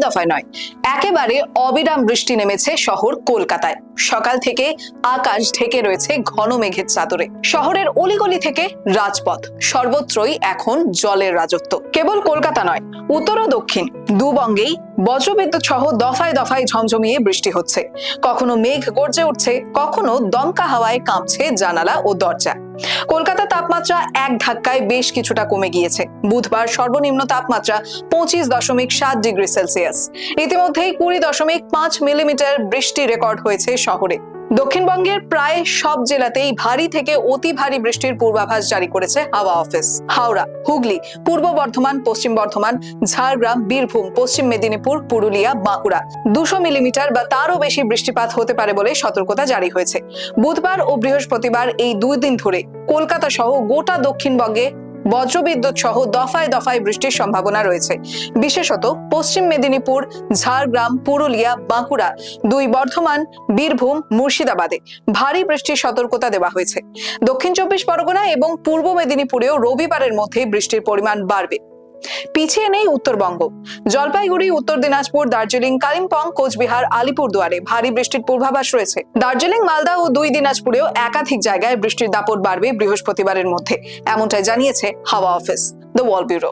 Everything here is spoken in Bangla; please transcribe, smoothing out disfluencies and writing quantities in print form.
দফায় নয়, একেবারে অবিরাম বৃষ্টি নেমেছে শহর কলকাতায়। সকাল থেকে আকাশ ঢেকে রয়েছে ঘন মেঘের চাদরে। শহরের অলিগলি থেকে রাজপথ সর্বত্রই এখন জলের রাজত্ব। কেবল কলকাতা নয়, উত্তর ও দক্ষিণ দুবঙ্গেই বজ্রবিদ্যুৎ সহ দফায় দফায় ঝমঝমিয়ে বৃষ্টি হচ্ছে। কখনো মেঘ গর্জে উঠছে, কখনো দমকা হাওয়ায় কাঁপছে জানালা ও দরজা। কলকাতার তাপমাত্রা এক ধাক্কায় বেশ কিছুটা কমে গিয়েছে। বুধবার সর্বনিম্ন তাপমাত্রা 25.7 ডিগ্রি সেলসিয়াস। ইতিমধ্যেই 20.5 মিলিমিটার বৃষ্টি রেকর্ড হয়েছে শহরে। দক্ষিণবঙ্গের প্রায় সব জেলাতেই ভারী থেকে অতি ভারী বৃষ্টির পূর্বাভাস জারি করেছে হাওয়া অফিস। হাওড়া, হুগলি, পূর্ব বর্ধমান, পশ্চিম বর্ধমান, ঝাড়গ্রাম, বীরভূম, পশ্চিম মেদিনীপুর, পুরুলিয়া, বাঁকুড়া 200 মিলিমিটার বা তারও বেশি বৃষ্টিপাত হতে পারে বলে সতর্কতা জারি হয়েছে। বুধবার ও বৃহস্পতিবার এই 2 দিন ধরে কলকাতা সহ গোটা দক্ষিণবঙ্গে বজ্রবিদ্যুৎ সহ দফায় দফায় বৃষ্টির সম্ভাবনা রয়েছে। বিশেষত পশ্চিম মেদিনীপুর, ঝাড়গ্রাম, পুরুলিয়া, বাঁকুড়া, 2 বর্ধমান, বীরভূম, মুর্শিদাবাদে ভারী বৃষ্টির সতর্কতা দেওয়া হয়েছে। দক্ষিণ 24 পরগনা এবং পূর্ব মেদিনীপুরেও রবিবারের মধ্যে বৃষ্টির পরিমাণ বাড়বে। পিছিয়ে নেই উত্তরবঙ্গ। জলপাইগুড়ি, উত্তর দিনাজপুর, দার্জিলিং, কালিম্পং, কোচবিহার, আলিপুরদুয়ারে ভারী বৃষ্টির পূর্বাভাস রয়েছে। দার্জিলিং, মালদা ও 2 দিনাজপুরেও একাধিক জায়গায় বৃষ্টির দাপট বাড়বে বৃহস্পতিবারের মধ্যে, এমনটাই জানিয়েছে হাওয়া অফিস। The wall bureau.